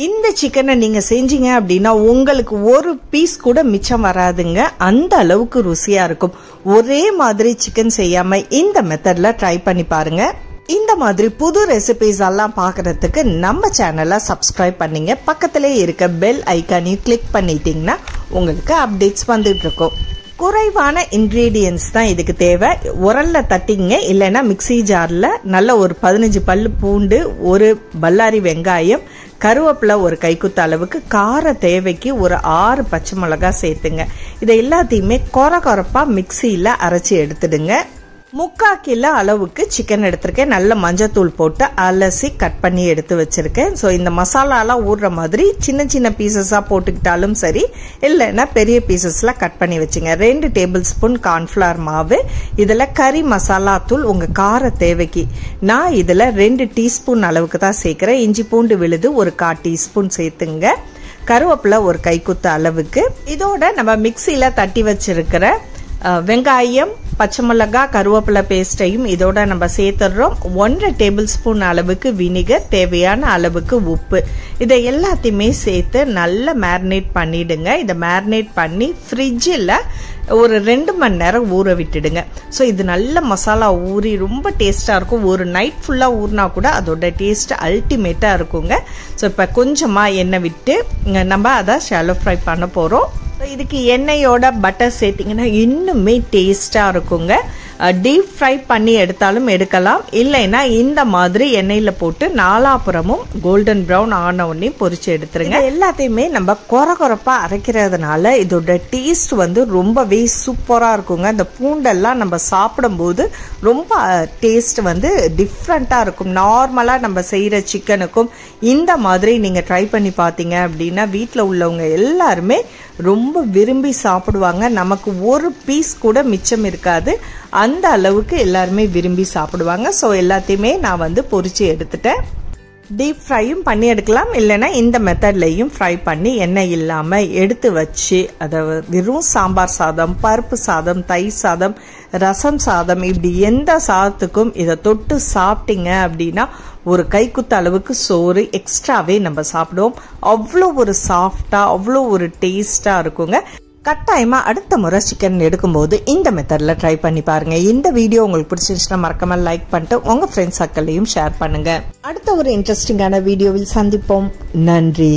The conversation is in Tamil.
இந்த சிக்கனை நீங்க செஞ்சீங்க அப்படின்னா உங்களுக்கு ஒரு பீஸ் கூட மிச்சம் வராதுங்க. அந்த அளவுக்கு ருசியா இருக்கும். ஒரே மாதிரி சிக்கன் செய்யாம இந்த மெத்தட்ல ட்ரை பண்ணி பாருங்க. இந்த மாதிரி புது ரெசிபிஸ் எல்லாம் பாக்குறதுக்கு நம்ம சேனலை சப்ஸ்கிரைப் பண்ணீங்க. பக்கத்திலே இருக்க பெல் ஐக்கானையும் கிளிக் பண்ணிட்டீங்கன்னா உங்களுக்கு அப்டேட்ஸ் வந்துட்டு இருக்கும். குறைவான இன்கிரீடியன்ஸ் தான் இதுக்கு தேவை. உரல்ல தட்டிங்க, இல்லைன்னா மிக்சி ஜார்ல நல்ல ஒரு 15 பல்லு பூண்டு, ஒரு பல்லாரி வெங்காயம், கருவேப்பிலை ஒரு கைக்குத்த அளவுக்கு, கார தேவைக்கு ஒரு 6 பச்சை மிளகாய் சேர்த்துங்க. இதை எல்லாத்தையுமே கொரகொரப்பா மிக்சியில அரைச்சி எடுத்துடுங்க. 3/4 கிலோ அளவுக்கு சிக்கன் எடுத்திருக்கேன். நல்ல மஞ்சத்தூள் போட்டு அலசி கட் பண்ணி எடுத்து வச்சிருக்கேன். ஸோ இந்த மசாலாலாம் ஊறுற மாதிரி சின்ன சின்ன பீசஸா போட்டுக்கிட்டாலும் சரி, இல்லைன்னா பெரிய பீசஸ்ல கட் பண்ணி வச்சுங்க. 2 டேபிள் ஸ்பூன் கார்ன்ஃபிளவர் மாவு, இதுல கறி மசாலா தூள் உங்க கார தேவைக்கு. நான் இதுல 2 டீஸ்பூன் அளவுக்கு தான் சேர்க்கிறேன். இஞ்சி பூண்டு விழுது ஒரு 1/4 டீஸ்பூன் சேர்த்துங்க. கருவேப்பிலை ஒரு கைக்குத்த அளவுக்கு. இதோட நம்ம மிக்சியில தட்டி வச்சிருக்கிற வெங்காயம், பச்சை மிளகாய், கருவேப்பிலை பேஸ்டையும் இதோட நம்ம சேர்த்துடுறோம். 1 டேபிள் ஸ்பூன் அளவுக்கு வினிகர், தேவையான அளவுக்கு உப்பு, இதை எல்லாத்தையுமே சேர்த்து நல்லா மேரினேட் பண்ணிடுங்க. இதை மேரினேட் பண்ணி ஃப்ரிட்ஜில் ஒரு 2 மணி நேரம் ஊற விட்டுடுங்க. ஸோ இது நல்ல மசாலா ஊறி ரொம்ப டேஸ்டா இருக்கும். ஒரு நைட் ஃபுல்லா ஊறினா கூட அதோட டேஸ்ட் அல்டிமேட்டா இருக்குங்க. ஸோ இப்போ கொஞ்சமா எண்ணெய் விட்டு நம்ம அதை ஷாலோ ஃப்ரை பண்ண போறோம். இதுக்கு எண்ணெயோட பட்டர் சேர்த்தீங்கன்னா இன்னுமே டேஸ்டா இருக்குங்க. டீப் ஃப்ரை பண்ணி எடுத்தாலும் எடுக்கலாம், இல்லைன்னா இந்த மாதிரி எண்ணெயில போட்டு நாலாபுறமும் கோல்டன் ப்ரௌன் ஆன உடனே பொரிச்சு எடுத்துருங்க. எல்லாத்தையுமே நம்ம கொரகொரப்பா அரைக்கிறதுனால இதோட டேஸ்ட் வந்து ரொம்பவே சூப்பரா இருக்குங்க. இந்த பூண்டெல்லாம் நம்ம சாப்பிடும் போது ரொம்ப டேஸ்ட் வந்து டிஃப்ரெண்டா இருக்கும். நார்மலா நம்ம செய்யற சிக்கனுக்கும் இந்த மாதிரி நீங்க ட்ரை பண்ணி பார்த்தீங்க அப்படின்னா வீட்டில் உள்ளவங்க எல்லாருமே ரொம்ப விரும்பி சாப்பிடுவாங்க. நமக்கு ஒரு பீஸ் கூட மிச்சம் இருக்காது. அந்த அளவுக்கு எல்லாருமே விரும்பி சாப்பிடுவாங்க. ஸோ எல்லாத்தையுமே நான் வந்து பொரிச்சு எடுத்துட்டேன். டீப் ஃப்ரையும் பண்ணி எடுக்கலாம், இல்லைன்னா இந்த மெத்தட்லையும் ஃப்ரை பண்ணி எண்ணெய் இல்லாமல் எடுத்து வச்சு அதை வெறும் சாம்பார் சாதம், பருப்பு சாதம், தயிர் சாதம், ரசம் சாதம், இப்படி எந்த சாதத்துக்கும் இதை தொட்டு சாப்பிட்டீங்க அப்படின்னா ஒரு கைக்குத்த அளவுக்கு சோறு எக்ஸ்ட்ராவே நம்ம சாப்பிடுவோம். அவ்வளோ ஒரு சாஃப்டா, அவ்வளோ ஒரு டேஸ்டா இருக்குங்க. கட்டாயமா அடுத்த முறை சிக்கன் எடுக்கும்போது இந்த மெத்தட்ல ட்ரை பண்ணி பாருங்க. இந்த வீடியோ உங்களுக்கு பிடிச்சிருந்துச்சுன்னா மறக்காம லைக் பண்ணிட்டு உங்க ஃப்ரெண்ட்ஸ் சர்க்கிளையும் ஷேர் பண்ணுங்க. அடுத்த ஒரு இன்ட்ரெஸ்டிங்கான வீடியோவில் சந்திப்போம். நன்றி.